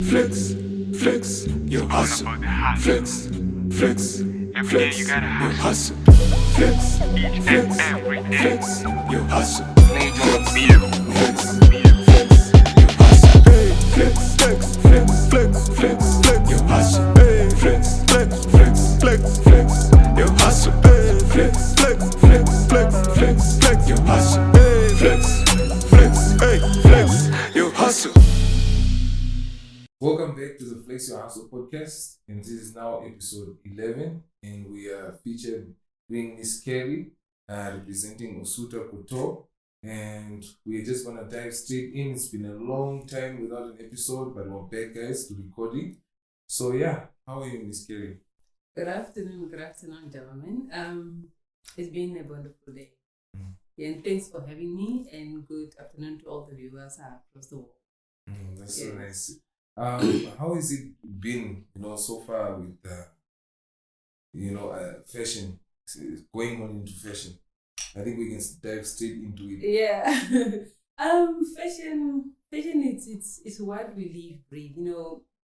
flex, flex, your hustle. Flex, flex, flex, your hustle. Flex, flex, flex, your hustle. Flex, flex, your hustle. Flex, flex, flex, flex, flex, flex, your hustle. Flex, flex, flex, flex, flex, your hustle. Flex, flex, flex, flex, flex, flex, your hustle. Flex, flex, hey, flex, your hustle. Welcome back to the Flex Your Hustle podcast, and this is now episode 11, and we are featured being Miss Keri, representing Usuta Coutore, and we're just gonna dive straight in. It's been a long time without an episode, but we're back, guys, to recording. So yeah, how are you, Miss Keri? Good afternoon, gentlemen. It's been a wonderful day. Yeah, and thanks for having me, and good afternoon to all the viewers across the world. That's so nice. How has it been, so far with, fashion, going on into fashion? I think we can dive straight into it. Yeah. Fashion, it's what we live, breathe,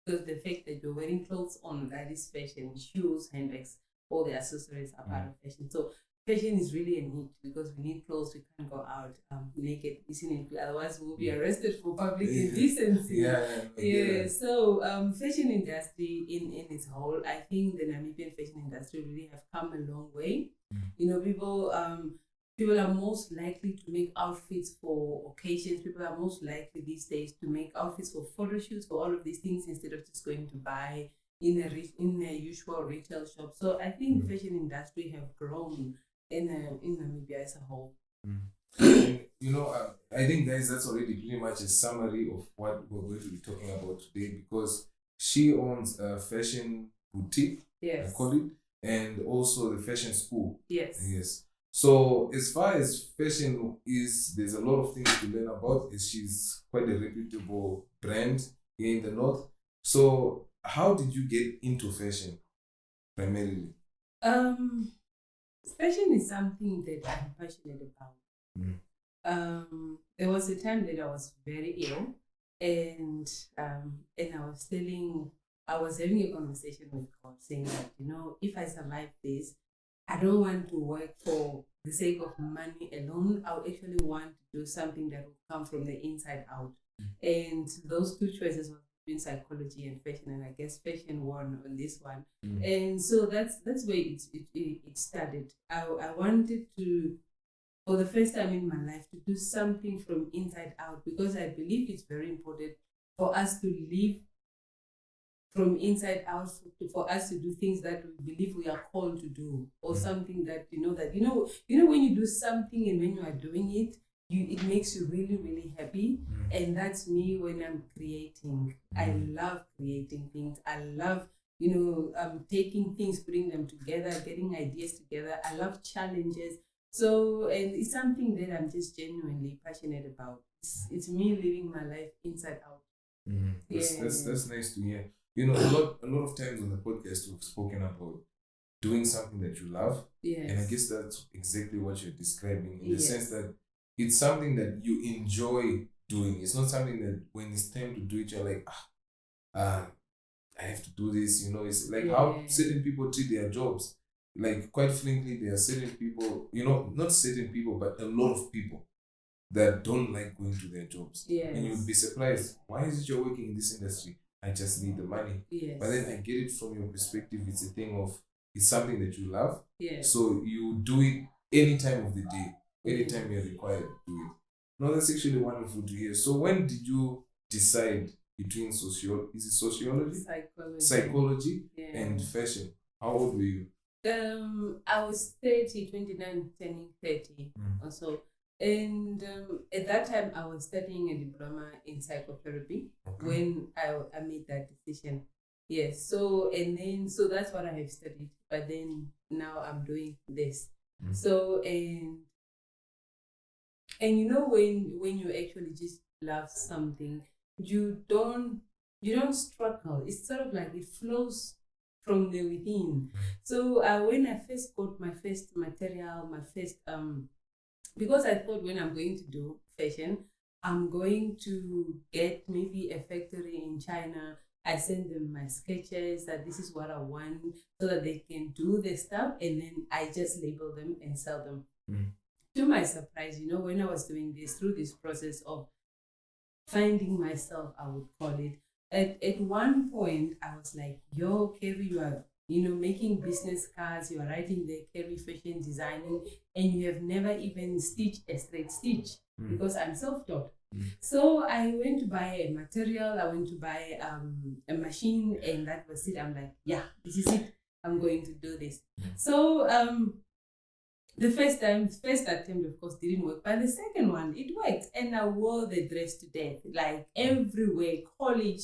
because the fact that you're wearing clothes on, that is fashion. Shoes, handbags, all the accessories are part of fashion. So fashion is really a need, because we need clothes. We can't go out naked, otherwise we'll be arrested for public indecency. So fashion industry in its whole, I think the Namibian fashion industry really have come a long way. People are most likely to make outfits for occasions. People are most likely these days to make outfits for photo shoots, for all of these things, instead of just going to buy in a usual retail shop. So I think fashion industry have grown in Namibia as a whole. And, I think, guys, that's already pretty much a summary of what we're going to be talking about today, because she owns a fashion boutique, I call it, and also the fashion school. Yes. So as far as fashion is, there's a lot of things to learn about, as she's quite a reputable brand here in the North. So how did you get into fashion primarily? Fashion is something that I'm passionate about. There was a time that I was very ill, and I was having a conversation with God, saying that, if I survive this, I don't want to work for the sake of money alone. I actually want to do something that will come from the inside out. And those two choices were between psychology and fashion, and I guess fashion won on this one. And so that's where it started. I wanted to, for the first time in my life, to do something from inside out, because I believe it's very important for us to live from inside out, for us to do things that we believe we are called to do, or something that when you do something and when you are doing it, it makes you really, really happy. And that's me when I'm creating. I love creating things. I love taking things, putting them together, getting ideas together. I love challenges. So, and it's something that I'm just genuinely passionate about. It's me living my life inside out. That's nice to hear. A lot of times on the podcast we've spoken about doing something that you love. And I guess that's exactly what you're describing, in the sense that it's something that you enjoy doing. It's not something that when it's time to do it, you're like, I have to do this. It's like how certain people treat their jobs. Like, quite frankly, there are certain people, not certain people, but a lot of people that don't like going to their jobs. And you'd be surprised, why is it you're working in this industry? I just need the money. But then I get it from your perspective. It's a thing of, it's something that you love. So you do it any time of the day, anytime you're required to do it. No, that's actually wonderful to hear. So when did you decide between sociology, psychology, and fashion? How old were you? I was 29, turning 30 or so. And at that time, I was studying a diploma in psychotherapy when I made that decision. So that's what I have studied. But then now I'm doing this. So and when you actually just love something, you don't struggle. It's sort of like it flows from the within. So when I first got my first material, because I thought when I'm going to do fashion, I'm going to get maybe a factory in China I send them my sketches that this is what I want so that they can do the stuff, and then I just label them and sell them. To my surprise, when I was doing this, through this process of finding myself, I would call it, at one point I was like, yo, Keri, you are making business cards, you are writing the Keri fashion designing, and you have never even stitched a straight stitch because I'm self-taught. So I went to buy a material, I went to buy a machine, and that was it. I'm like, yeah, this is it. I'm going to do this. So the first attempt, of course, didn't work, but the second one, it worked, and I wore the dress to death, like everywhere, college,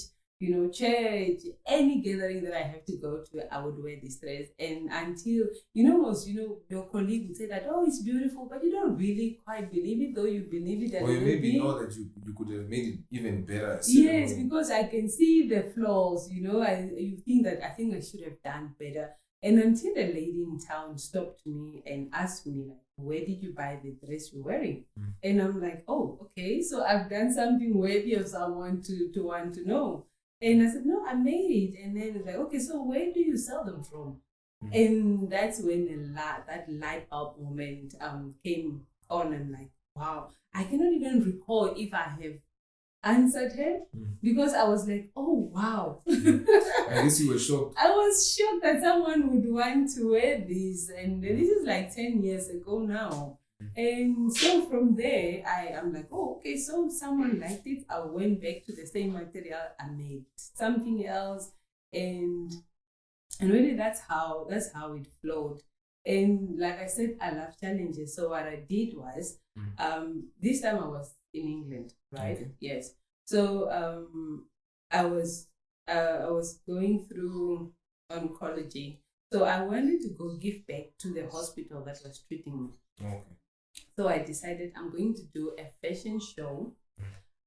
church, any gathering that I have to go to, I would wear this dress. And until, your colleague would say that, oh, it's beautiful, but you don't really quite believe it, though you believe it. Or you maybe know that you could have made it even better. Yes, because I can see the flaws, you think that I think I should have done better. And until a lady in town stopped me and asked me, like, where did you buy the dress you're wearing? And I'm like, oh, okay, so I've done something worthy of someone to want to know. And I said, no, I made it. And then it's like, okay, so where do you sell them from? And that's when that light bulb moment came on. I'm like, wow, I cannot even recall if I have answered her because I was like, oh, wow. I guess you were shocked. I was shocked that someone would want to wear this. And this is like 10 years ago now. And so from there, I'm like, oh, okay, so someone liked it. I went back to the same material. I made something else. And really that's how it flowed. And like I said, I love challenges. So what I did was, this time I was in England, right? Okay. Yes. So I was going through oncology. So I wanted to go give back to the hospital that was treating me. Okay. So I decided I'm going to do a fashion show,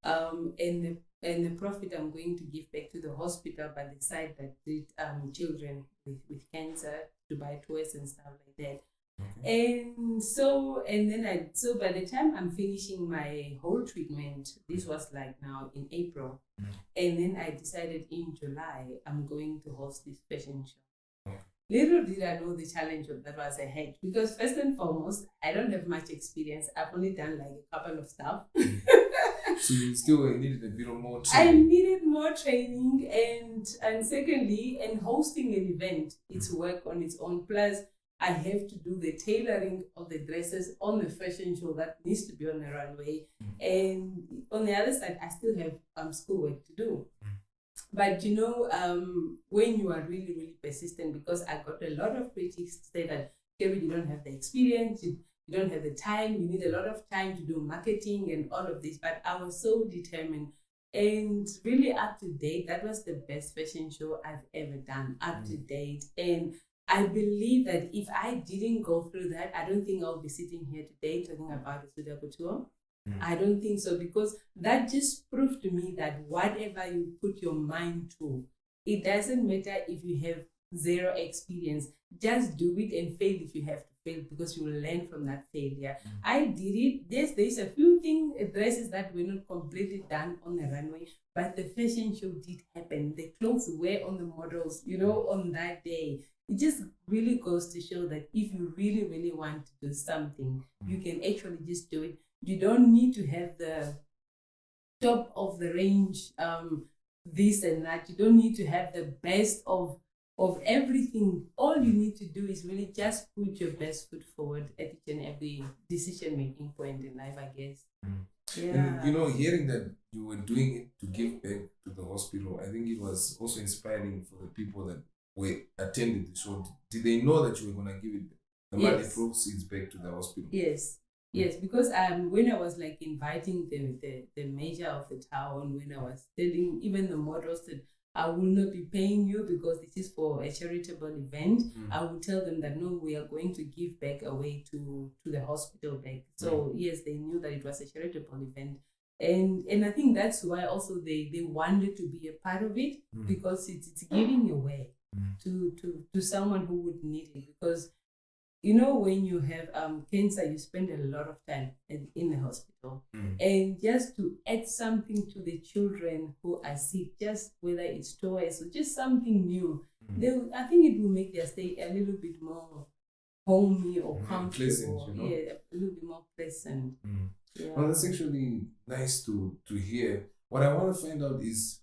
and the profit I'm going to give back to the hospital by the side that treat children with cancer, to buy toys and stuff like that. And so by the time I'm finishing my whole treatment, this was like now in April, and then I decided in July I'm going to host this fashion show. Little did I know the challenge that was ahead, because first and foremost, I don't have much experience. I've only done like a couple of stuff. So you still needed a bit of more training. I needed more training, and secondly, and hosting an event, it's work on its own. Plus, I have to do the tailoring of the dresses on the fashion show that needs to be on the runway. And on the other side, I still have schoolwork to do. But when you are really, really persistent, because I got a lot of critics to say that, Keri, you don't have the experience, you don't have the time, you need a lot of time to do marketing and all of this. But I was so determined and really up to date. That was the best fashion show I've ever done, up to date. And I believe that if I didn't go through that, I don't think I'll be sitting here today talking about Usuta Coutore. I don't think so, because that just proved to me that whatever you put your mind to, it doesn't matter if you have zero experience, just do it and fail if you have to fail, because you will learn from that failure. I did it. There's a few dresses that were not completely done on the runway, but the fashion show did happen. The clothes were on the models, on that day. It just really goes to show that if you really, really want to do something, you can actually just do it. You don't need to have the top of the range, this and that. You don't need to have the best of everything. All you need to do is really just put your best foot forward at each and every decision-making point in life, I guess. Yeah. And hearing that you were doing it to give back to the hospital, I think it was also inspiring for the people that were attending the show. Did they know that you were going to give it the money proceeds back to the hospital? Yes, because when I was like inviting the mayor of the town, when I was telling even the models that I will not be paying you because this is for a charitable event, I would tell them that no, we are going to give back away to the hospital back. So yes, they knew that it was a charitable event. And I think that's why also they wanted to be a part of it, because it's giving away to someone who would need it. Because when you have cancer, you spend a lot of time in the hospital. And just to add something to the children who are sick, just whether it's toys or just something new, I think it will make their stay a little bit more homey or comfortable. Pleasant, Yeah, a little bit more pleasant. Yeah. Well, that's actually nice to hear. What I want to find out is,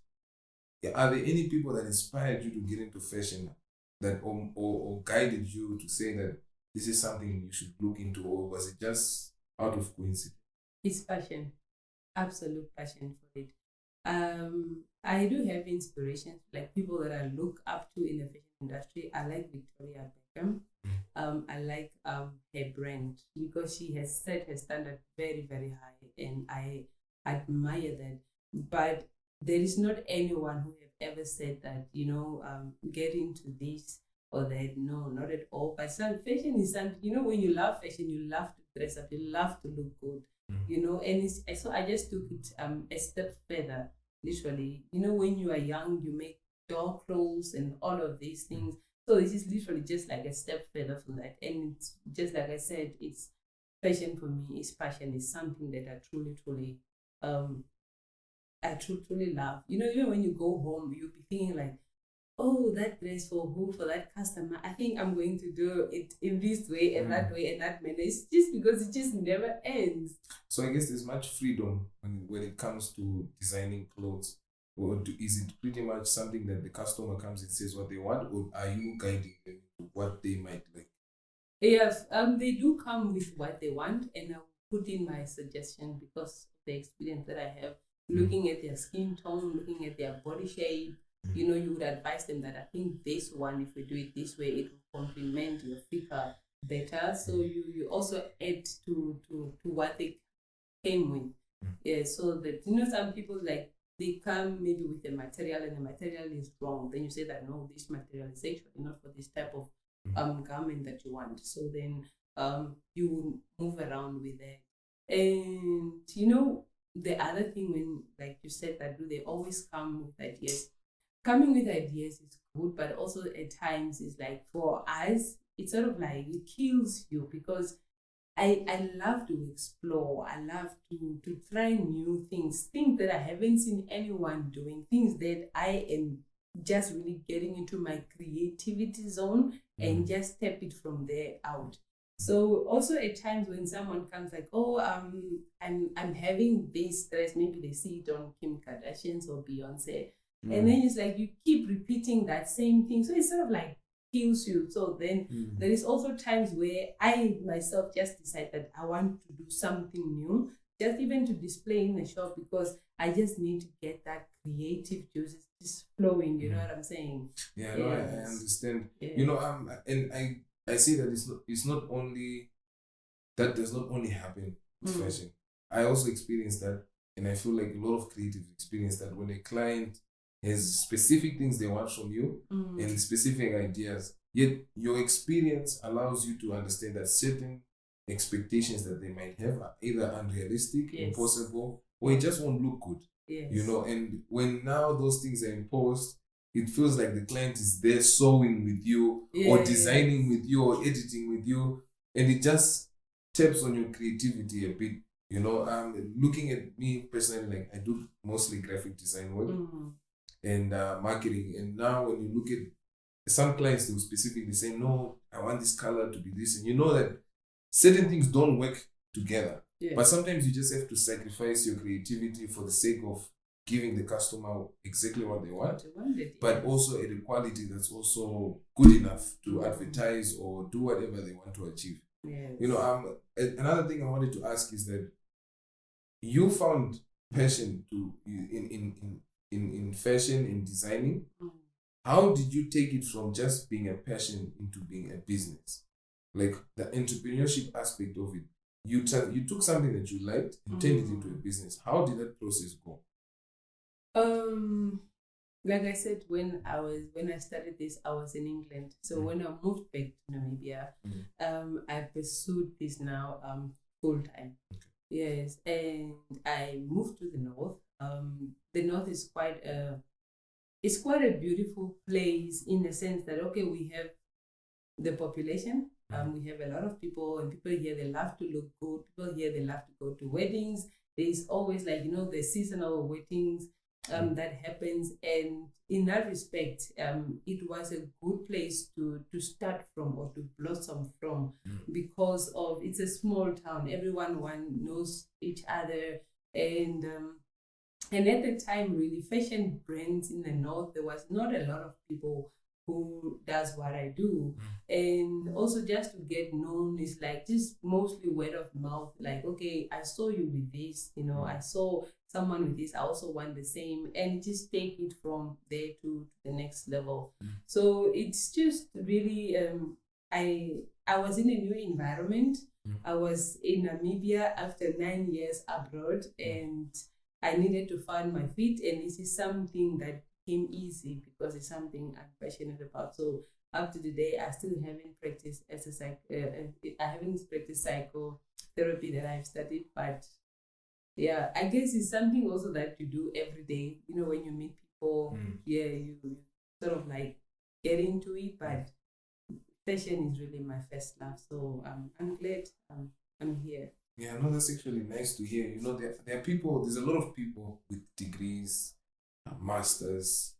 are there any people that inspired you to get into fashion, that or guided you to say that this is something you should look into, or was it just out of coincidence? It's passion, absolute passion for it. I do have inspirations, like people that I look up to in the fashion industry. I like Victoria Beckham. I like her brand because she has set her standard very, very high, and I admire that. But there is not anyone who have ever said that, get into this or that. No, not at all. But fashion is something, when you love fashion, you love to dress up, you love to look good, and so I just took it a step further, literally. When you are young, you make doll clothes and all of these things. So this is literally just like a step further from that. And it's just like I said, it's fashion for me, it's passion, it's something that I truly, truly love. Even when you go home, you'll be thinking like, oh, that dress for who, for that customer, I think I'm going to do it in this way and that way and that manner. It's just because it just never ends. So I guess there's much freedom when it comes to designing clothes. Or is it pretty much something that the customer comes and says what they want, or are you guiding them to what they might like? Yes, they do come with what they want, and I'll put in my suggestion because of the experience that I have, looking at their skin tone, looking at their body shape. You would advise them that I think this one, if we do it this way, it will complement your figure better. So you also add to what they came with. Yeah, so that some people like, they come maybe with a material and the material is wrong. Then you say that no, this material is actually not for this type of garment that you want. So then you will move around with it. And the other thing, when like you said that, do they always come with ideas? Coming with ideas is good, but also at times it's like, for us, it's sort of like it kills you, because I love to explore. I love to try new things that I haven't seen anyone doing, things that I am just really getting into my creativity zone and just step it from there out. So also at times when someone comes like, oh, I'm having this dress, maybe they see it on Kim Kardashian's or Beyonce, and then it's like you keep repeating that same thing. So it's sort of like kills you. So then there is also times where I myself just decide that I want to do something new, just even to display in the shop, because I just need to get that creative juices just flowing. You know what I'm saying? Yeah, no, I understand. Yes. And I see that it's not only that does not only happen with fashion. I also experience that, and I feel like a lot of creatives experience that when a client has specific things they want from you and specific ideas, yet your experience allows you to understand that certain expectations that they might have are either unrealistic, impossible, or it just won't look good. Yes. And when now those things are imposed, it feels like the client is there sewing with you or designing with you or editing with you, and it just taps on your creativity a bit. Looking at me personally, like I do mostly graphic design work and marketing, and now when you look at some clients, they will specifically say, no, I want this color to be this, and you know that certain things don't work together. But sometimes you just have to sacrifice your creativity for the sake of giving the customer exactly what they want, but also at a quality that's also good enough to advertise or do whatever they want to achieve. Another thing I wanted to ask is that you found passion in fashion, in designing. How did you take it from just being a passion into being a business? Like the entrepreneurship aspect of it. You took something that you liked and turned it into a business. How did that process go? Like I said, when I started this, I was in England. So when I moved back to Namibia, I pursued this now full time. Okay. Yes, and I moved to the north. The north is quite a beautiful place, in the sense that we have the population, We have a lot of people, and people here, they love to look good. People here, they love to go to weddings. There's always the seasonal weddings that happens. And in that respect, it was a good place to start from or to blossom from, because of it's a small town. Everyone knows each other. And at the time, really, fashion brands in the north, there was not a lot of people who does what I do. And also just to get known is just mostly word of mouth. Okay, I saw you with this, I saw someone with this, I also want the same, and just take it from there to the next level. So it's just really, I was in a new environment. I was in Namibia after 9 years abroad, and I needed to find my feet, and this is something that came easy because it's something I'm passionate about. So up to the day, I still haven't practiced I haven't practiced psychotherapy that I've studied, but yeah, I guess it's something also that you do every day. When you meet people, you sort of get into it. But fashion is really my first love, so I'm glad I'm here. Yeah, no, that's actually nice to hear. There are people. There's a lot of people with degrees, masters,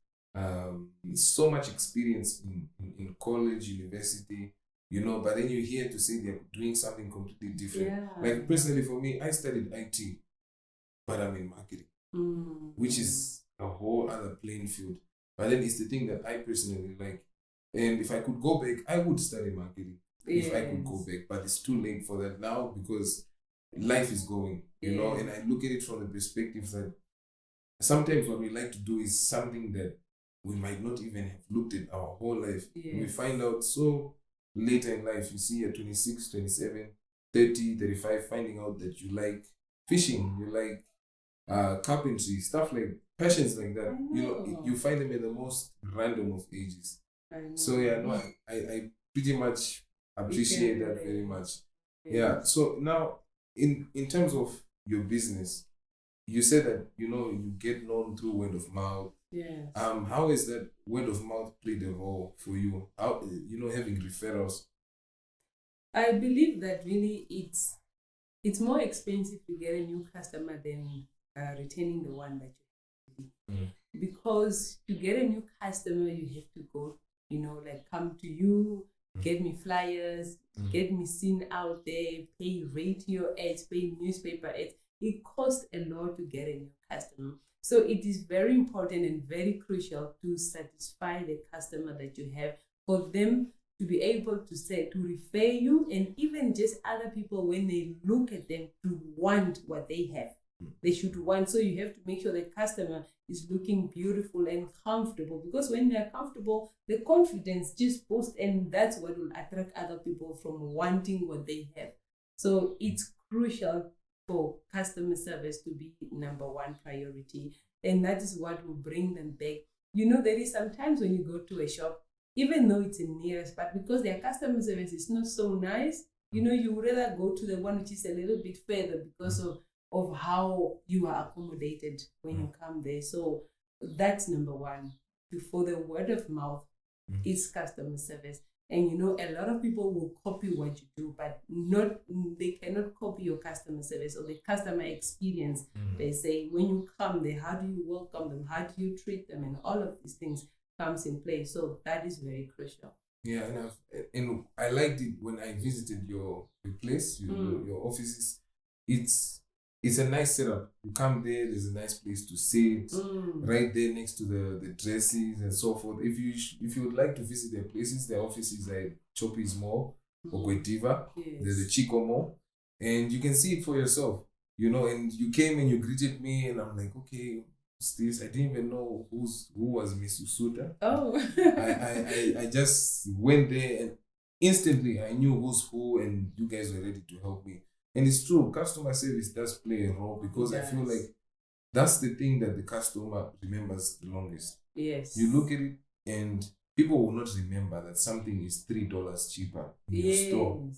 so much experience in college, university, but then you're here to say they're doing something completely different. Yeah. Personally, for me, I studied IT, but I'm in marketing, which is a whole other playing field. But then it's the thing that I personally like. And if I could go back, I would study marketing if I could go back. But it's too late for that now because life is going, and I look at it from the perspective that sometimes what we like to do is something that we might not even have looked at our whole life. Yes. We find out so later in life. You see at 26, 27, 30, 35, finding out that you like fishing, you like carpentry, stuff like passions like that. You find them at the most random of ages. So I pretty much appreciate that very much. Yeah. So now in terms of your business, you said that you get known through word of mouth. Yes. How is that word of mouth played a role for you? How having referrals? I believe that really it's more expensive to get a new customer than retaining the one that you have. Because to get a new customer, you have to go, come to you, get me flyers, get me seen out there, pay radio ads, pay newspaper ads. It costs a lot to get a new customer. So it is very important and very crucial to satisfy the customer that you have, for them to be able to refer you, and even just other people, when they look at them, to want what they have. They should want. So you have to make sure the customer is looking beautiful and comfortable, because when they're comfortable, the confidence just boosts, and that's what will attract other people from wanting what they have. So it's crucial for customer service to be number one priority, and that is what will bring them back. There is sometimes when you go to a shop, even though it's in nearest, but because their customer service is not so nice, you would rather go to the one which is a little bit further because of how you are accommodated when you come there. So that's number one. For the word of mouth is customer service. And a lot of people will copy what you do, but they cannot copy your customer service or the customer experience. They say, when you come there, how do you welcome them? How do you treat them? And all of these things comes in play. So that is very crucial. Yeah, and I liked it when I visited your place, your offices. It's a nice setup. You come there, there's a nice place to sit, right there next to the dresses and so forth. If you would like to visit their places, their offices like Choppies Mall or Guetiva, there's the Chico Mall, and you can see it for yourself, and you came and you greeted me, and I'm like, okay, what's this? I didn't even know who was Miss Usuta. Oh. I just went there and instantly I knew who's who, and you guys were ready to help me. And it's true, customer service does play a role, because I feel like that's the thing that the customer remembers the longest. Yes. You look at it and people will not remember that something is $3 cheaper in your store.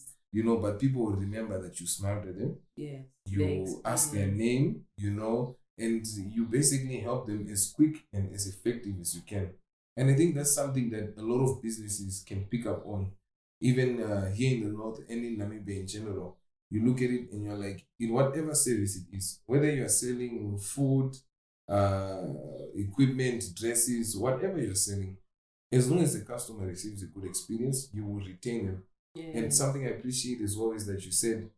But people will remember that you smiled at them. Yes. You ask their name, and you basically help them as quick and as effective as you can. And I think that's something that a lot of businesses can pick up on. even here in the north and in Namibia in general, you look at it and you're like, in whatever service it is, whether you are selling food, equipment, dresses, whatever you're selling, as long as the customer receives a good experience, you will retain them. And something I appreciate as well is that you said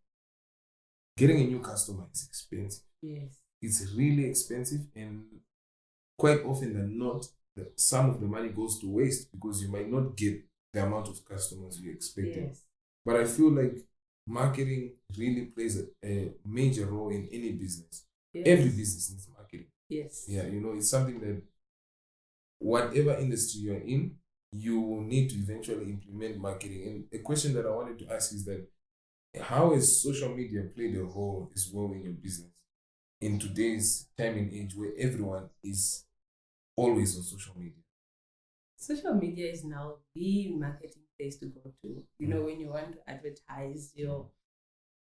getting a new customer is expensive. Yes. It's really expensive, and quite often than not, some of the money goes to waste because you might not get the amount of customers you expected. Yes. But I feel like marketing really plays a major role in any business. Yes. Every business needs marketing. Yes. Yeah, it's something that whatever industry you're in, you will need to eventually implement marketing. And a question that I wanted to ask is that how has social media played a role as well in your business in today's time and age where everyone is always on social media? Social media is now the marketing place to go to. When you want to advertise your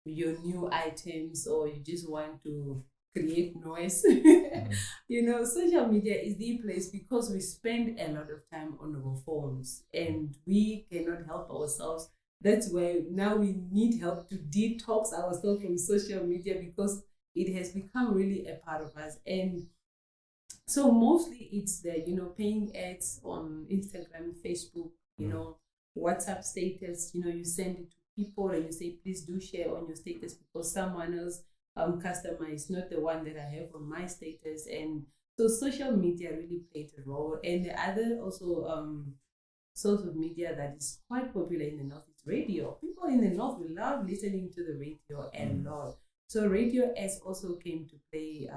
new items, or you just want to create noise. Social media is the place because we spend a lot of time on our phones and we cannot help ourselves. That's why now we need help to detox ourselves from social media because it has become really a part of us. And so mostly it's the, paying ads on Instagram, Facebook, WhatsApp status, you send it to people and you say, please do share on your status because someone else customer is not the one that I have on my status. And so social media really played a role. And the other also source of media that is quite popular in the North is radio. People in the North will love listening to the radio a lot. So radio ads also came to play,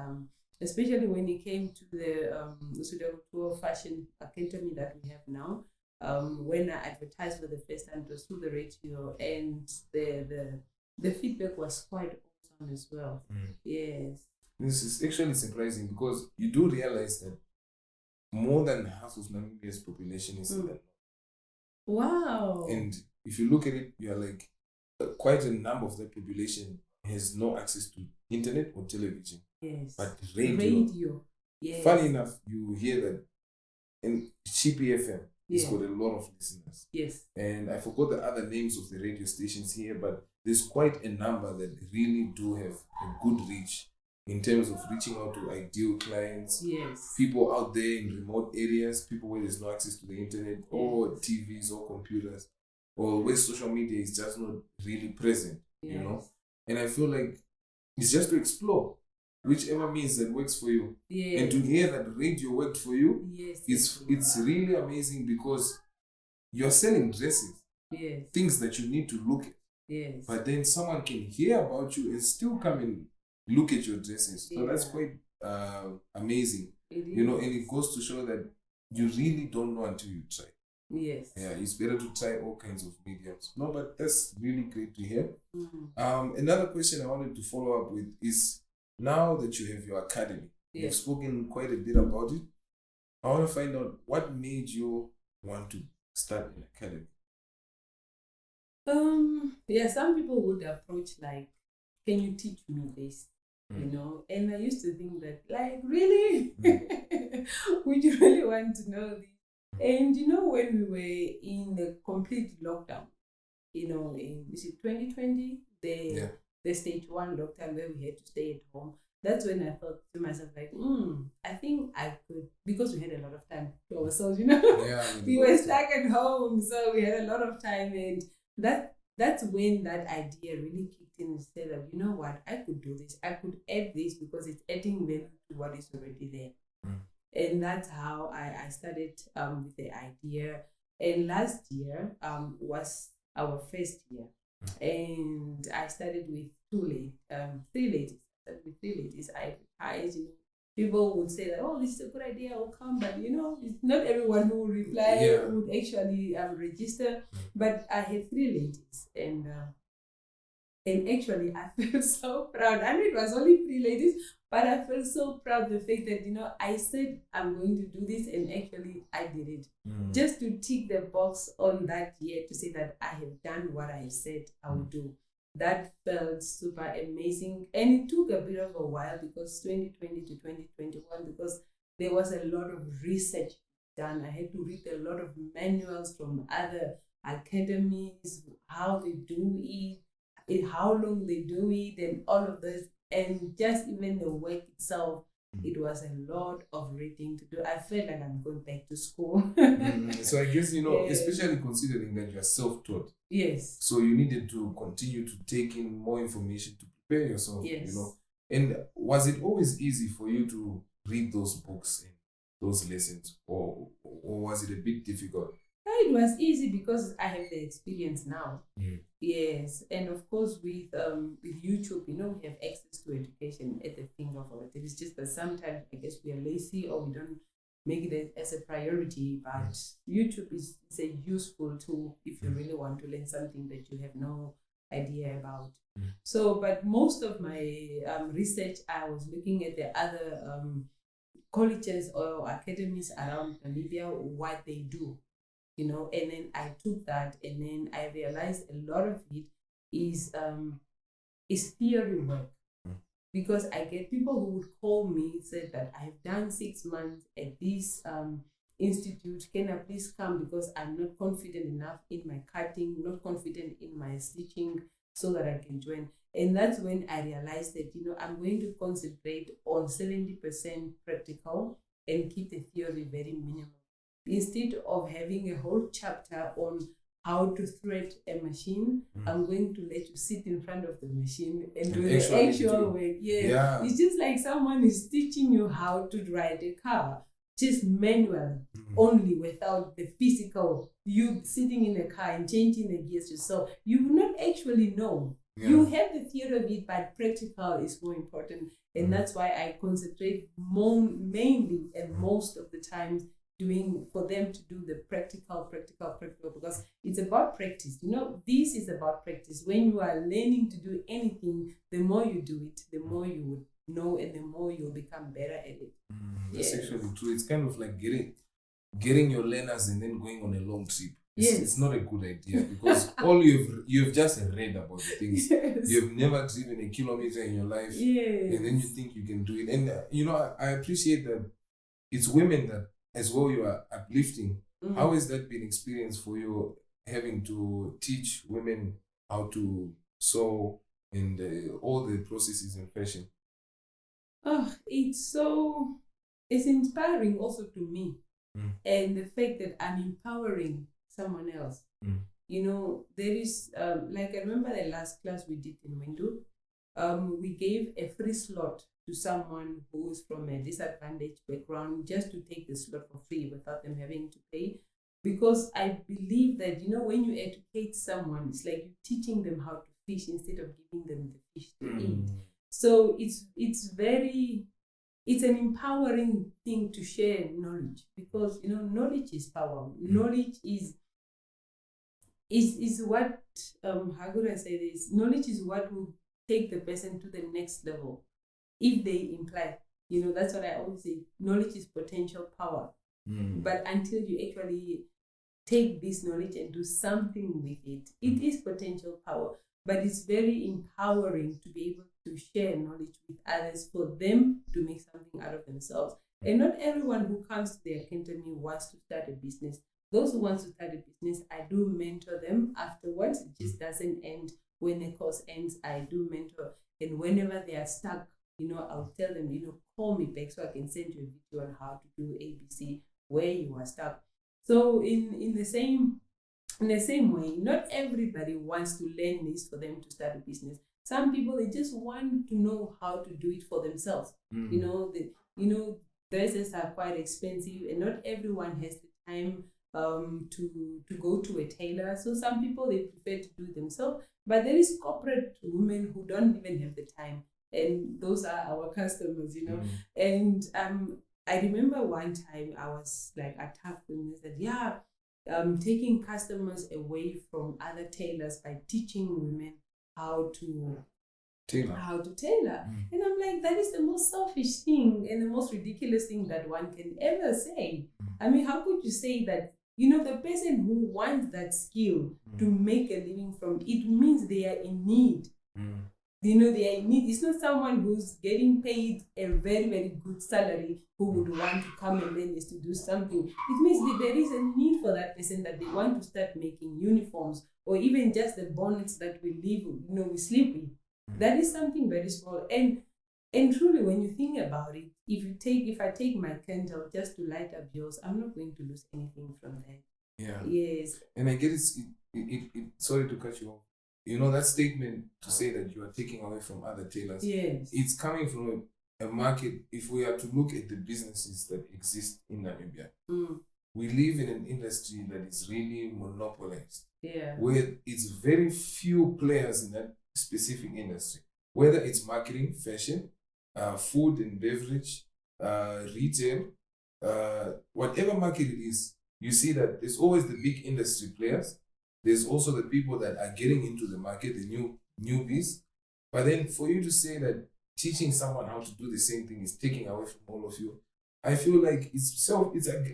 especially when it came to the Usuta Coutore Fashion Academy that we have now. When I advertised for the first time, it was through the radio, and the feedback was quite awesome as well. Yes. This is actually surprising because you do realize that more than half of Namibia's population is in the north. Wow. And if you look at it, you're like, quite a number of that population has no access to internet or television. Yes. But radio. Yes. Funny enough, you hear that in CPFM, it's got a lot of listeners. Yes. And I forgot the other names of the radio stations here, but there's quite a number that really do have a good reach in terms of reaching out to ideal clients. Yes. People out there in remote areas, people where there's no access to the internet or TVs or computers, or where social media is just not really present, And I feel like it's just to explore whichever means that works for you. Yes. And to hear that radio worked for you, yes, it's really amazing because you're selling dresses, things that you need to look at. Yes. But then someone can hear about you and still come and look at your dresses. So that's quite amazing. It is. And it goes to show that you really don't know until you try. Yes. Yeah, it's better to try all kinds of mediums. No, but that's really great to hear. Mm-hmm. Another question I wanted to follow up with is, now that you have your academy, you've spoken quite a bit about it. I want to find out what made you want to start an academy. Some people would approach like, can you teach me this? And I used to think that, like, really? Would you really want to know this? And when we were in the complete lockdown, in 2020, the stage 1 lockdown where we had to stay at home, that's when I thought to myself, like, I think I could, because we had a lot of time to ourselves, we were stuck at home, so we had a lot of time, and that's when that idea really kicked in and said that, you know what, I could do this, I could add this because it's adding value to what is already there. And that's how I started with the idea. And last year was our first year. And I started with three ladies. With 3 ladies, I advertised, people would say that, oh, this is a good idea, I'll come. But, it's not everyone who would reply, would actually register. But I had 3 ladies. And actually, I felt so proud. I mean, it was only 3 ladies, but I felt so proud of the fact that, I said I'm going to do this, and actually I did it. Just to tick the box on that year to say that I have done what I said I would do. That felt super amazing. And it took a bit of a while, because 2020 to 2021, because there was a lot of research done. I had to read a lot of manuals from other academies, how they do it, how long they do it, and all of this. And just even the work itself, it was a lot of reading to do. I felt like I'm going back to school. So I guess, especially considering that you're self-taught. Yes. So you needed to continue to take in more information to prepare yourself, Yes. And was it always easy for you to read those books and those lessons, or was it a bit difficult? It was easy because I have the experience now. Mm. Yes, and of course with YouTube, we have access to education at the finger of our. It is just that sometimes I guess we are lazy or we don't make it as a priority. But YouTube is a useful tool if you really want to learn something that you have no idea about. So, but most of my research, I was looking at the other colleges or academies around Namibia, what they do. And then I took that, and then I realized a lot of it is theory work, because I get people who would call me, said that I've done 6 months at this institute. Can I please come, because I'm not confident enough in my cutting, not confident in my stitching, so that I can join. And that's when I realized that I'm going to concentrate on 70% practical and keep the theory very minimal. Instead of having a whole chapter on how to thread a machine, I'm going to let you sit in front of the machine and do the actual work. Yeah. It's just like someone is teaching you how to ride a car, just manual, only without the physical. You sitting in a car and changing the gears yourself, you will not actually know. Yeah. You have the theory of it, but practical is more important. And that's why I concentrate mainly and most of the times doing for them to do the practical, because it's about practice. This is about practice. When you are learning to do anything, the more you do it, the more you would know, and the more you'll become better at it. That's actually true. It's kind of like getting your learners and then going on a long trip. It's not a good idea, because all you've just read about the things. You've never driven a kilometer in your life, and then you think you can do it. And I appreciate that it's women that as well you are uplifting. How has that been experience for you, having to teach women how to sew and all the processes in fashion? It's inspiring also to me, and the fact that I'm empowering someone else. There is like I remember the last class we did in Windu. We gave a free slot to someone who is from a disadvantaged background, just to take the slot for free without them having to pay. Because I believe that, when you educate someone, it's like you're teaching them how to fish instead of giving them the fish to eat. So it's an empowering thing to share knowledge, because, knowledge is power. Knowledge is what, how could I say this? Knowledge is what will take the person to the next level. If they imply, that's what I always say, knowledge is potential power. But until you actually take this knowledge and do something with it, it is potential power. But it's very empowering to be able to share knowledge with others for them to make something out of themselves. And not everyone who comes to the academy wants to start a business. Those who want to start a business, I do mentor them afterwards. It just doesn't end when the course ends. I do mentor. And whenever they are stuck, I'll tell them, call me back so I can send you a video on how to do ABC where you are stuck. So in the same way, not everybody wants to learn this for them to start a business. Some people, they just want to know how to do it for themselves. Dresses are quite expensive, and not everyone has the time to go to a tailor. So some people, they prefer to do it themselves. But there is corporate women who don't even have the time. And those are our customers, And I remember one time I was like attacked when they said, taking customers away from other tailors by teaching women how to tailor. And I'm like, that is the most selfish thing and the most ridiculous thing that one can ever say. I mean, how could you say that? The person who wants that skill to make a living from it means they are in need. they need. It's not someone who's getting paid a very, very good salary who would want to come and then is to do something. It means that there is a need for that person, that they want to start making uniforms or even just the bonnets that we live, we sleep with. That is something very small. And truly, when you think about it, if I take my candle just to light up yours, I'm not going to lose anything from that. Yeah. Yes. And I get it. Sorry to cut you off. That statement to say that you are taking away from other tailors. Yes. It's coming from a market. If we are to look at the businesses that exist in Namibia, we live in an industry that is really monopolized. Yeah. Where it's very few players in that specific industry. Whether it's marketing, fashion, food and beverage, retail, whatever market it is, you see that there's always the big industry players. There's also the people that are getting into the market, the newbies. But then for you to say that teaching someone how to do the same thing is taking away from all of you, I feel like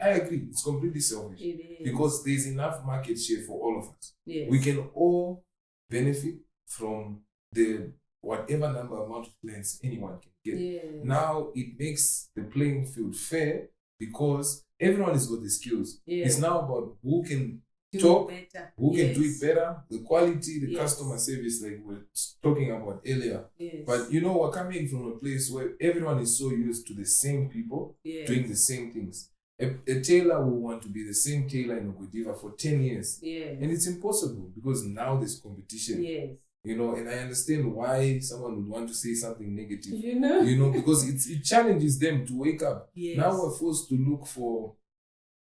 I agree, it's completely selfish. Because there's enough market share for all of us. Yes. We can all benefit from the whatever amount of clients anyone can get. Yes. Now it makes the playing field fair because everyone has got the skills. Yes. It's now about who can do talk, it better. who can Yes. do it better, the quality, the Yes. customer service, like we were talking about earlier. Yes. But we're coming from a place where everyone is so used to the same people Yes. doing the same things. A tailor will want to be the same tailor in Ogudiva for 10 years. Yes. And it's impossible because now there's competition. Yes. And I understand why someone would want to say something negative. Because it challenges them to wake up. Yes. Now we're forced to look for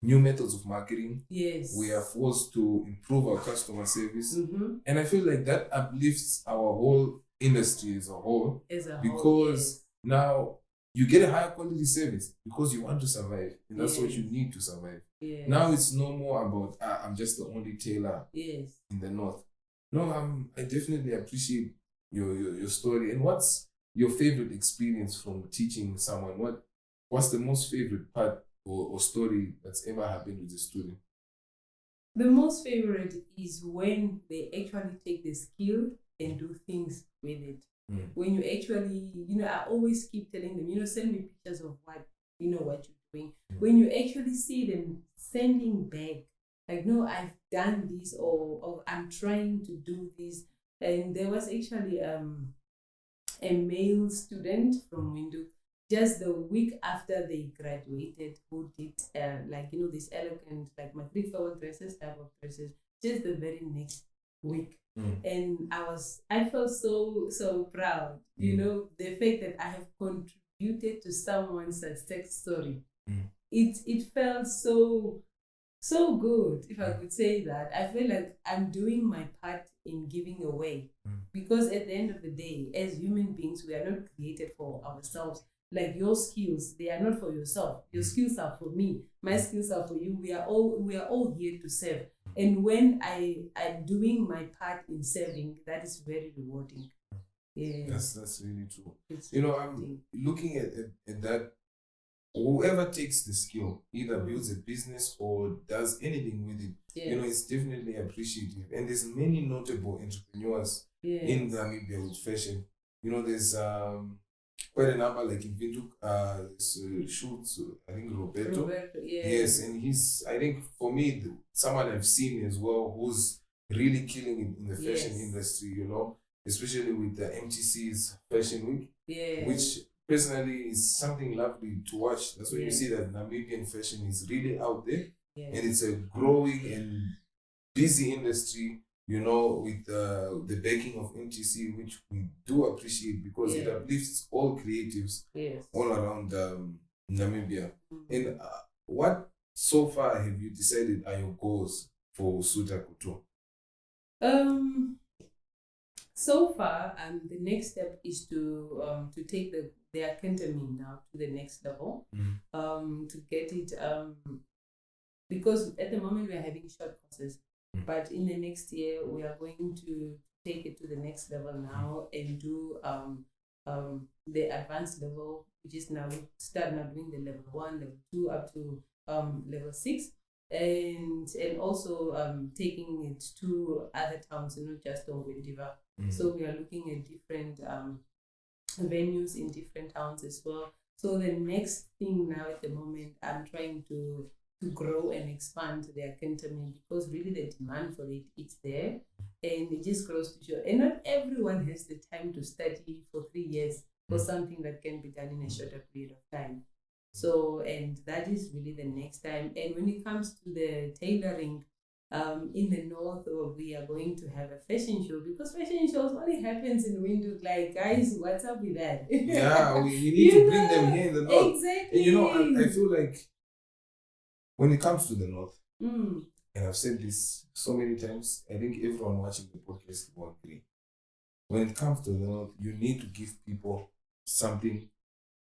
new methods of marketing. Yes. We are forced to improve our customer service. Mm-hmm. And I feel like that uplifts our whole industry as a whole. Because now you get a higher quality service because you want to survive. And that's what you need to survive. Yes. Now it's no more about, I'm just the only tailor in the North. No, I definitely appreciate your story. And what's your favorite experience from teaching someone? What's the most favorite part or story that's ever happened with a student? The most favorite is when they actually take the skill and do things with it. When you actually, I always keep telling them, send me pictures of what you're doing. When you actually see them sending back, like, no, I've done this or I'm trying to do this. And there was actually a male student from Windhoek, just the week after they graduated, who did these elegant, like matric forward dresses, type of dresses, just the very next week. And I felt so proud, the fact that I have contributed to someone's success story. It felt so good, if I could say that. I feel like I'm doing my part in giving away. Because at the end of the day, as human beings, we are not created for ourselves. Like your skills, they are not for yourself. Your skills are for me. My skills are for you. We are all here to serve. And when I'm doing my part in serving, that is very rewarding. Yeah. That's really true. I'm looking at that. Whoever takes the skill, either builds a business or does anything with it, it's definitely appreciative. And there's many notable entrepreneurs in Namibia with fashion. There's quite a number, like in Windhoek, Schultz, I think Roberto. Yes, and he's, I think for me, someone I've seen as well who's really killing it in the fashion industry, especially with the MTC's Fashion Week, which personally is something lovely to watch. That's why you see that Namibian fashion is really out there, and it's a growing and busy industry, with the backing of MTC, which we do appreciate because it uplifts all creatives all around Namibia. And what so far have you decided are your goals for Usuta Coutore? So far, the next step is to take the academy now to the next level. To get it, because at the moment we are having short courses, but in the next year we are going to take it to the next level now and do the advanced level, which is now start now doing the level 1, level 2 up to level 6. And also taking it to other towns, not just on Windiva, So we are looking at different venues in different towns as well. So the next thing now at the moment, I'm trying to grow and expand the cantonment, because really the demand for it's there, and it just grows to show. And not everyone has the time to study for 3 years for something that can be done in a shorter period of time. So, and that is really the next time. And when it comes to the tailoring, in the north, we are going to have a fashion show, because fashion shows only happens in Windhoek. Like, guys, what's up with that? Yeah, we need to bring them here in the north. Exactly. And I feel like when it comes to the north, and I've said this so many times, I think everyone watching the podcast will agree. When it comes to the north, you need to give people something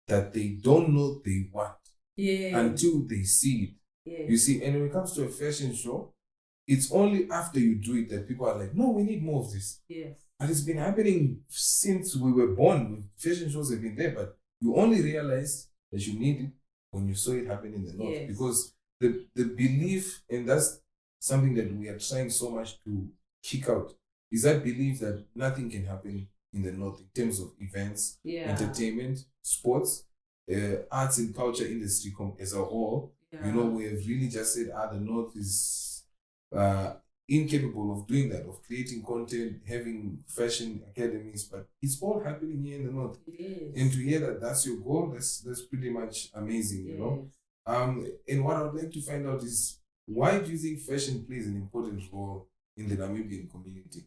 that they don't know they want until they see it. You see, and when it comes to a fashion show, it's only after you do it that people are like, no, we need more of this. But it's been happening since we were born. Fashion shows have been there, but you only realized that you need it when you saw it happen in the north. Because the belief, and that's something that we are trying so much to kick out, is that belief that nothing can happen in the north in terms of events, entertainment, sports, arts and culture industry as a whole. We have really just said, the north is incapable of doing that, of creating content, having fashion academies, but it's all happening here in the north. And to hear that that's your goal, that's pretty much amazing, you know. And what I would like to find out is, why do you think fashion plays an important role in the Namibian community?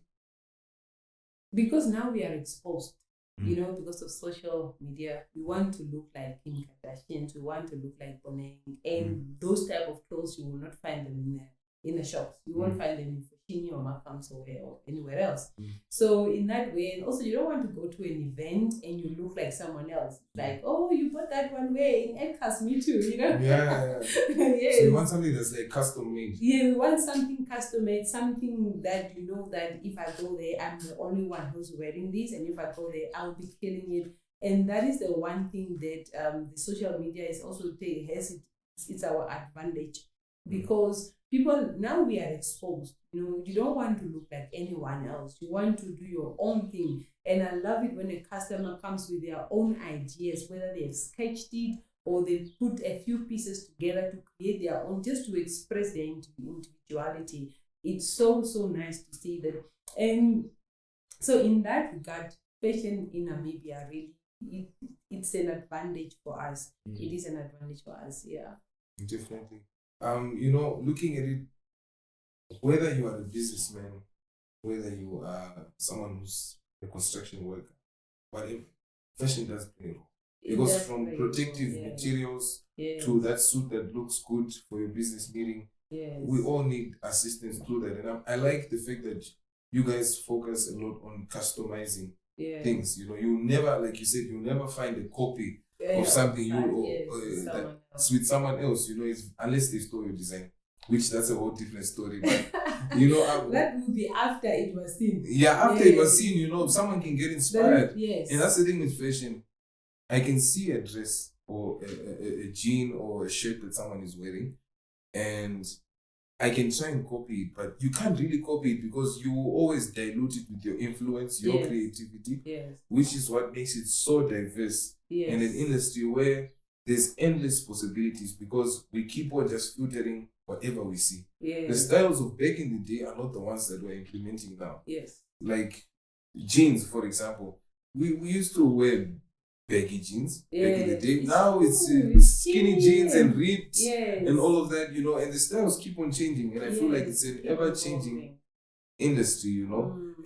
Because now we are exposed, because of social media. We want to look like Kim Kardashian, we want to look like Boneng, and those type of clothes you will not find them in the shops. You won't find them in Fushini or Markhams or anywhere else. So in that way, and also you don't want to go to an event and you look like someone else. Like, oh, you bought that one way in Edcast, me too, Yeah. So you want something that's like custom made. Yeah, we want something custom made, something that that if I go there, I'm the only one who's wearing this, and if I go there, I'll be killing it. And that is the one thing that the social media is also it's our advantage, because people now, we are exposed. You don't want to look like anyone else. You want to do your own thing. And I love it when a customer comes with their own ideas, whether they've sketched it or they put a few pieces together to create their own, just to express their individuality. It's so nice to see that. And so in that regard, fashion in Namibia, really, it's an advantage for us. It is an advantage for us, Definitely. Looking at it, whether you are a businessman, whether you are someone who's a construction worker, whatever, fashion does play a role. It goes from protective materials to that suit that looks good for your business meeting. We all need assistance through that. And I like the fact that you guys focus a lot on customizing things. You never, like you said, you never find a copy of something that's with someone else, unless they stole your design, which that's a whole different story. But that would be after it was seen. After it was seen, someone can get inspired. And that's the thing with fashion. I can see a dress or a jean or a shirt that someone is wearing, and I can try and copy it, but you can't really copy it, because you will always dilute it with your influence, your creativity, which is what makes it so diverse in an industry where there's endless possibilities, because we keep on just filtering whatever we see. The styles of back in the day are not the ones that we're implementing now. Like jeans, for example. We used to wear baggy jeans back in the day. Now it's skinny jeans and ripped and all of that, and the styles keep on changing. And I feel like it's an ever-changing industry,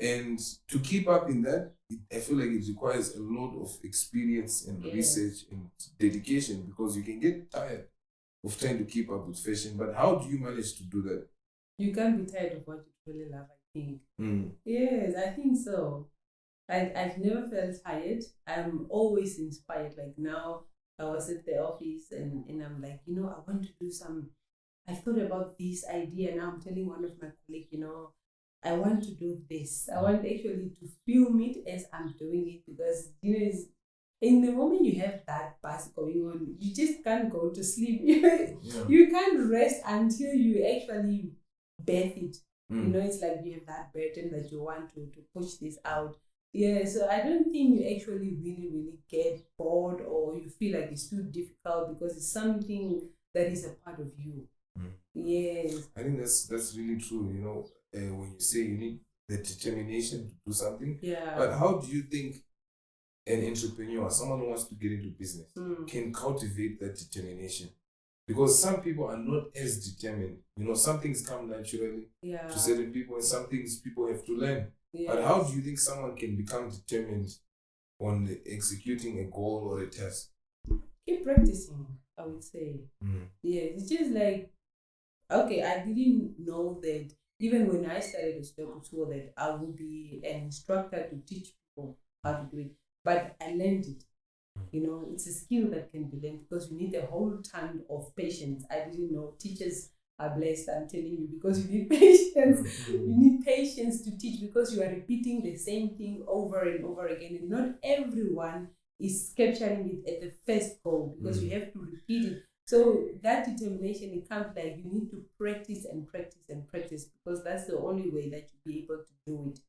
and to keep up in that, I feel like it requires a lot of experience and research and dedication, because you can get tired of trying to keep up with fashion. But how do you manage to do that? You can't be tired of what you really love, I think. Yes, I think so. I've never felt tired. I'm always inspired. Like now, I was at the office and I'm like, I want to do I thought about this idea. Now I'm telling one of my colleagues, I want to do this. I want actually to film it as I'm doing it, because, in the moment you have that buzz going on, you just can't go to sleep. You can't rest until you actually birth it. You know, it's like you have that burden that you want to push this out. Yeah, so I don't think you actually really get bored or you feel like it's too difficult because it's something that is a part of you. Yes. I think that's really true. You know, when you say you need the determination to do something. Yeah. But how do you think an entrepreneur, someone who wants to get into business, can cultivate that determination? Because some people are not as determined. You know, some things come naturally to certain people, and some things people have to learn. Yes. But how do you think someone can become determined on executing a goal or a task? Keep practicing, I would say. Yeah, it's just like, okay, I didn't know that even when I started Usuta Coutore that I would be an instructor to teach people how to do it. But I learned it. You know, it's a skill that can be learned because you need a whole ton of patience. I didn't know. Teachers are blessed, I'm telling you, because you need patience. You need patience to teach because you are repeating the same thing over and over again. And not everyone is capturing it at the first go because you have to repeat it. So that determination, it comes like you need to practice and practice and practice because that's the only way that you'll be able to do it.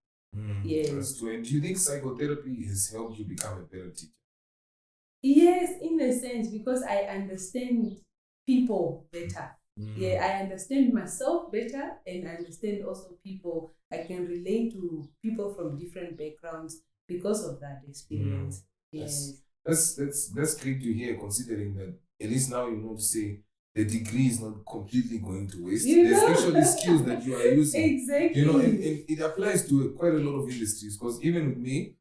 Yes. Do you think psychotherapy has helped you become a better teacher? Yes, in a sense, because I understand people better. Yeah, I understand myself better and I understand also people. I can relate to people from different backgrounds because of that experience. Yes. That's great to hear, considering that at least now you know to say the degree is not completely going to waste. There's actually skills that you are using. Exactly. You know, and it applies to quite a lot of industries because even with me,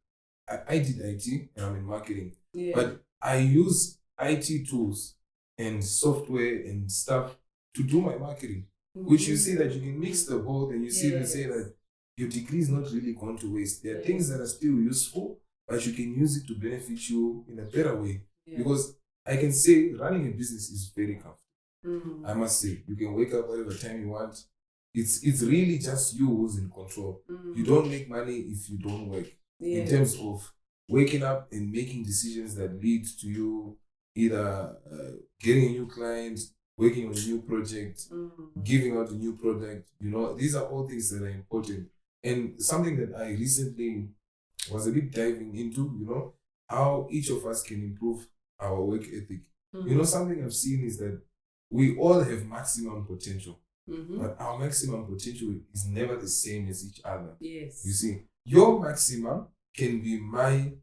I did IT and I'm in marketing. Yeah. But I use IT tools and software and stuff to do my marketing, which you see that you can mix the both and you see and say that your degree is not really going to waste. There are things that are still useful, but you can use it to benefit you in a better way. Because I can say running a business is very comfortable. I must say, you can wake up whatever time you want. It's really just you who's in control. You don't make money if you don't work. In terms of waking up and making decisions that lead to you either getting a new client, working on a new project, giving out a new product. You know, these are all things that are important. And something that I recently was a bit diving into, you know, how each of us can improve our work ethic. You know, something I've seen is that we all have maximum potential, but our maximum potential is never the same as each other. Yes. You see, your maximum can be my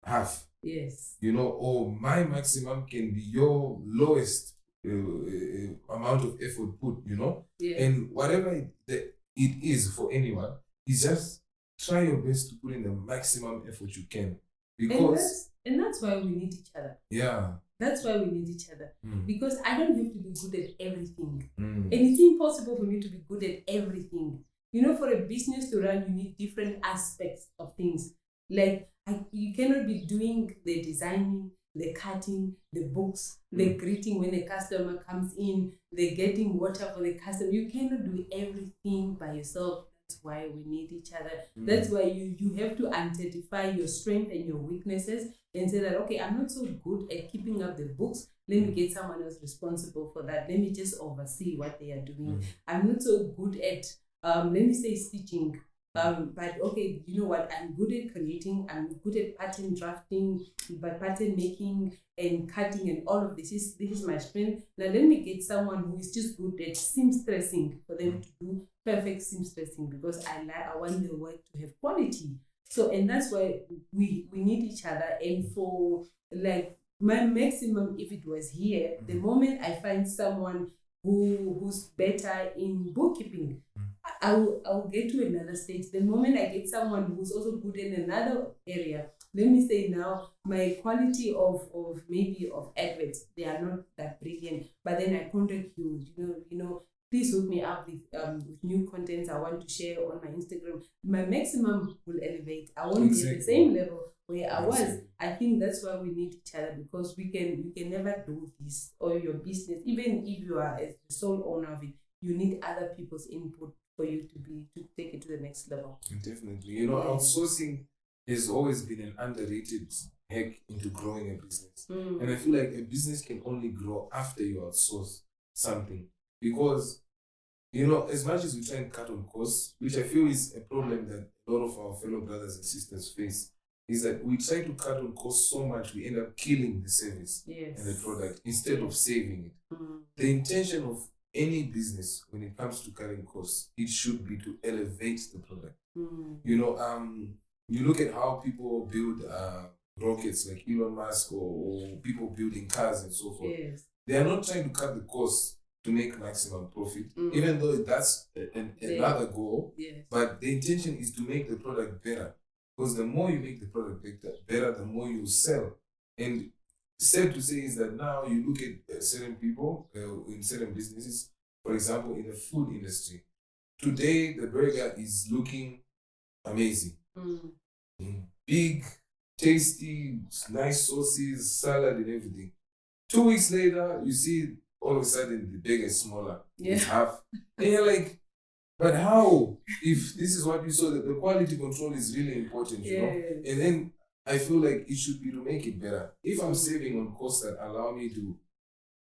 half. Yes. You know, or my maximum can be your lowest amount of effort put, you know? Yes. And whatever it is for anyone, is just try your best to put in the maximum effort you can. Because and that's why we need each other. Yeah. That's why we need each other. Because I don't have to be good at everything. And it's impossible for me to be good at everything. You know, for a business to run, you need different aspects of things. Like, you cannot be doing the designing, the cutting, the books, the greeting when a customer comes in, the getting water for the customer. You cannot do everything by yourself. That's why we need each other. That's why you have to identify your strength and your weaknesses and say that, okay, I'm not so good at keeping up the books. Let me get someone else responsible for that. Let me just oversee what they are doing. I'm not so good at, let me say, stitching. But okay, you know what? I'm good at creating. I'm good at pattern drafting, but pattern making and cutting and all of this is my strength. Now let me get someone who is just good at seamstressing for them to do perfect seamstressing because I want the work to have quality. So and that's why we need each other. And for like my maximum, if it was here, the moment I find someone who's better in bookkeeping, I'll get to another stage. The moment I get someone who's also good in another area, let me say now, my quality of maybe of adverts, they are not that brilliant. But then I contact you, you know, please hook me up with new contents I want to share on my Instagram. My maximum will elevate. I won't be at the same level where I was. I think that's why we need each other because you can never do this or your business, even if you are the sole owner of it, you need other people's input for you to take it to the next level. Definitely. You know, outsourcing has always been an underrated hack into growing a business. And I feel like a business can only grow after you outsource something. Because as much as we try and cut on costs, which I feel is a problem that a lot of our fellow brothers and sisters face, is that we try to cut on costs so much we end up killing the service and the product instead of saving it. The intention of any business when it comes to cutting costs, it should be to elevate the product. You look at how people build rockets like Elon Musk or people building cars and so forth. They are not trying to cut the costs to make maximum profit, even though that's another goal. But the intention is to make the product better. Because the more you make the product better, the more you sell. And sad to say is that now you look at certain people in certain businesses, for example, in the food industry. Today, the burger is looking amazing. Big, tasty, nice sauces, salad and everything. 2 weeks later, you see all of a sudden the burger is smaller. It's half. And you're like, but how? If this is what you saw, that the quality control is really important, you know? And then I feel like it should be to make it better. If I'm saving on costs that allow me to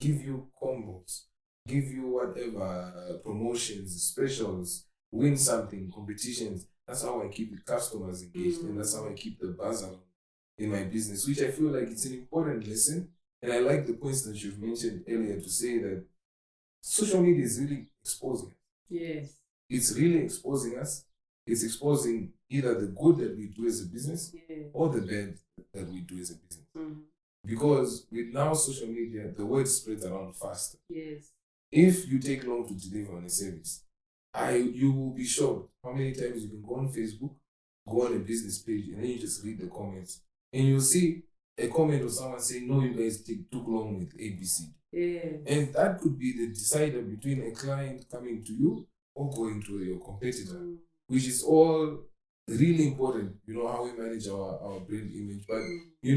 give you combos, give you whatever, promotions, specials, win something, competitions, that's how I keep the customers engaged and that's how I keep the buzz on in my business, which I feel like it's an important lesson. And I like the points that you've mentioned earlier to say that social media is really exposing us. It's really exposing us. It's exposing either the good that we do as a business or the bad that we do as a business. Because with now social media, the word spreads around faster. If you take long to deliver on a service, you will be shocked how many times you can go on Facebook, go on a business page, and then you just read the comments. And you'll see a comment of took saying, no, you guys took long with ABC. And that could be the decider between a client coming to you or going to your competitor, which is all really important, how we manage our brand image. But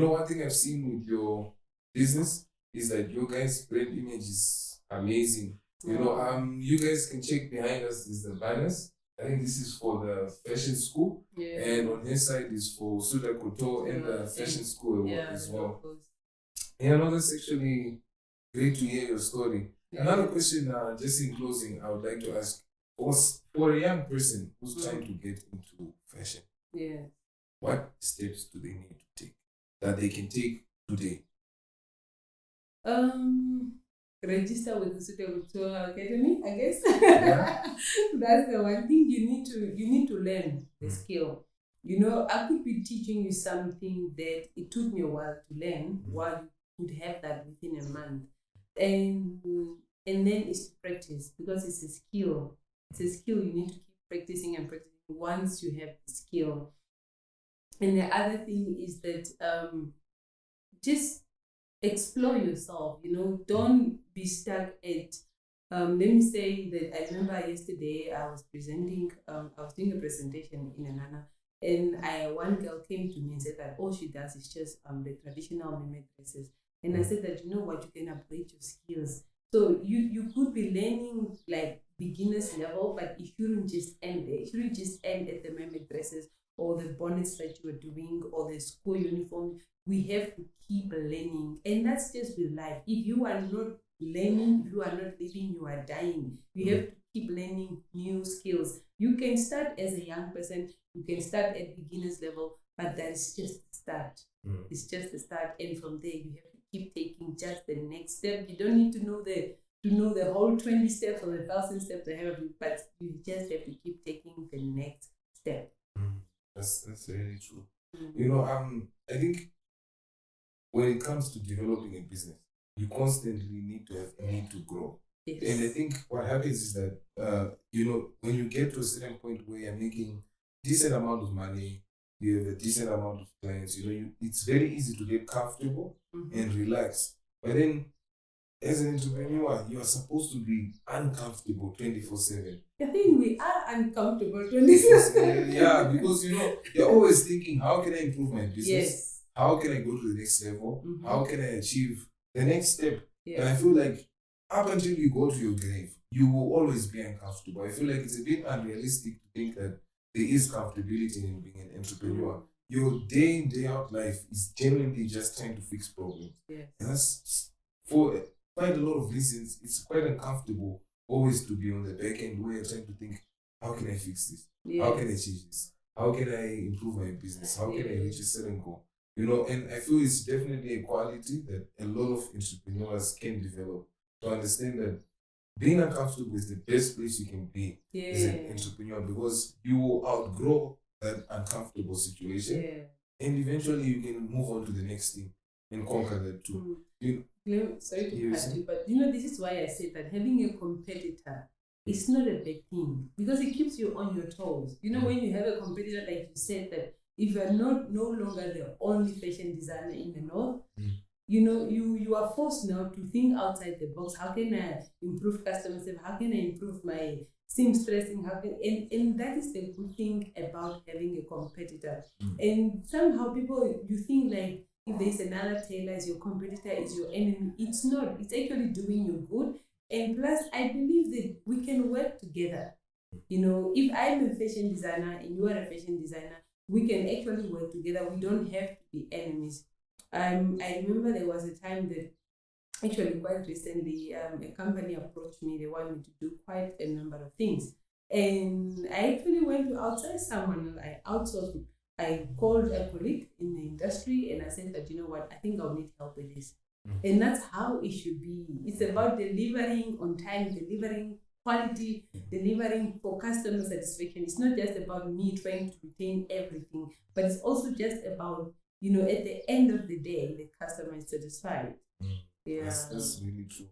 one thing I've seen with your business is that your guys' brand image is amazing. You guys can check behind us is the banners. I think this is for the fashion school, and on his side is for Usuta Coutore and the fashion school as well. That's actually great to hear your story. Another question, just in closing, I would like to ask, for a young person who's trying to get into fashion, what steps do they need to take that they can take today? Register with the Usuta Coutore Academy, I guess. That's the one thing you need to learn the skill. I could be teaching you something that it took me a while to learn, while you could have that within a month. And then it's practice, because it's a skill. It's a skill you need to keep practicing and practicing once you have the skill. And the other thing is that just explore yourself, don't be stuck at, let me say that I remember yesterday I was doing a presentation in Anana, and one girl came to me and said that all she does is just the traditional meme dresses. And I said that, what, you can upgrade your skills. So you could be learning like beginner's level, but it shouldn't just end there. It shouldn't just end at the meme dresses or the bonnets that you are doing or the school uniform. We have to keep learning, and that's just with life. If you are not learning, if you are not living, you are dying. You have to keep learning new skills. You can start as a young person, you can start at beginner's level, but that's just the start. It's just the start, and from there you have to keep taking just the next step. You don't need to know the whole 20 steps or the 1,000 steps ahead of you, but you just have to keep taking the next step. That's really true. I think when it comes to developing a business, you constantly need to grow. And I think what happens is that when you get to a certain point where you're making decent amount of money, you have a decent amount of clients, it's very easy to get comfortable and relax. But then as an entrepreneur, you are supposed to be uncomfortable 24/7. I think we are uncomfortable 24/7. Yeah, because you're always thinking, how can I improve my business? How can I go to the next level? How can I achieve the next step? And I feel like up until you go to your grave, you will always be uncomfortable. I feel like it's a bit unrealistic to think that there is comfortability in being an entrepreneur. Your day in, day out life is genuinely just trying to fix problems. And that's for quite a lot of reasons, it's quite uncomfortable always to be on the back end where you're trying to think, how can I fix this? Yes. How can I change this? How can I improve my business? How can I reach a certain goal? You know, and I feel it's definitely a quality that a lot of entrepreneurs can develop, to understand that being uncomfortable is the best place you can be as an entrepreneur, because you will outgrow that uncomfortable situation and eventually you can move on to the next thing and conquer that too. Sorry to cut you, but this is why I say that having a competitor is not a bad thing, because it keeps you on your toes. When you have a competitor, like you said, that if you are no longer the only fashion designer in the North, you are forced now to think outside the box. How can I improve customer service? How can I improve my seamstressing? And that is the good thing about having a competitor. And somehow you think like, if there's another tailor as your competitor, is your enemy. It's not. It's actually doing you good. And plus, I believe that we can work together. If I'm a fashion designer and you are a fashion designer, we can actually work together. We don't have to be enemies. I remember there was a time that actually quite recently, a company approached me. They wanted me to do quite a number of things. And I actually went to outsource someone. I outsourced it. I called a colleague in the industry and I said that, I think I'll need help with this. And that's how it should be. It's about delivering on time, delivering quality, delivering for customer satisfaction. It's not just about me trying to retain everything, but it's also just about, at the end of the day, the customer is satisfied. Yeah. That's really true.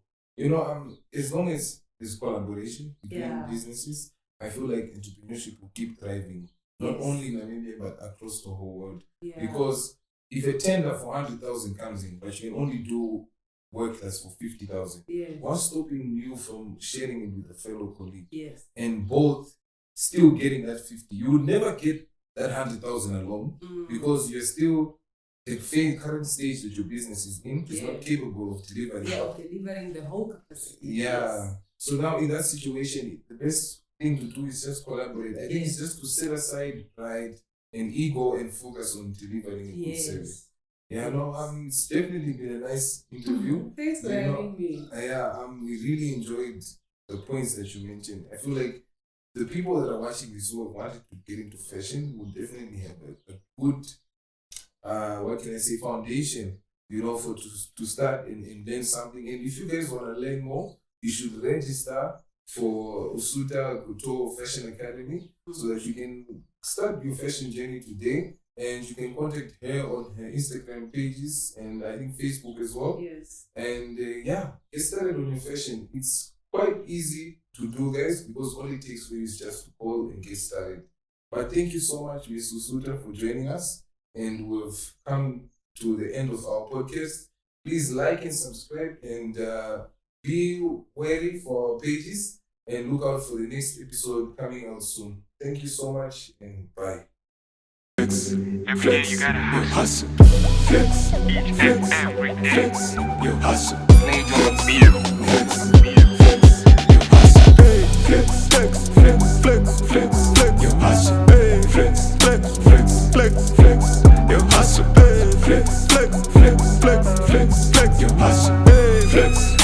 As long as there's collaboration between businesses, I feel like entrepreneurship will keep thriving. Not only in Namibia, but across the whole world. Because if a tender for 100,000 comes in, but you can only do work that's for 50,000, what's stopping you from sharing it with a fellow colleague? And both still getting that 50. You will never get that 100,000 alone because you're still at the current stage that your business is in. It's not capable of delivering. Of delivering the whole capacity. So now in that situation, the best thing to do is just collaborate. I think it's just to set aside pride and ego and focus on delivering a good service. It's definitely been a nice interview. Thanks for having me. We really enjoyed the points that you mentioned. I feel like the people that are watching this who have wanted to get into fashion will definitely have a good, foundation, for to start and learn something. And if you guys want to learn more, you should register for Usuta Coutore Fashion Academy so that you can start your fashion journey today. And you can contact her on her Instagram pages and I think Facebook as well. And get started on your fashion. It's quite easy to do, guys, because all it takes for you is just to call and get started. But thank you so much, Ms. Usuta, for joining us. And we've come to the end of our podcast. Please like and subscribe and be wary for our pages and look out for the next episode coming out soon. Thank you so much and bye. Flex, you gotta hustle. Flex, each and every day. Flex, you hustle. Major meal. Flex, flex, flex, flex, flex, flex, you hustle. Flex, flex, flex, flex, flex, you hustle. Flex, flex, flex, flex, flex, flex, you hustle. Flex.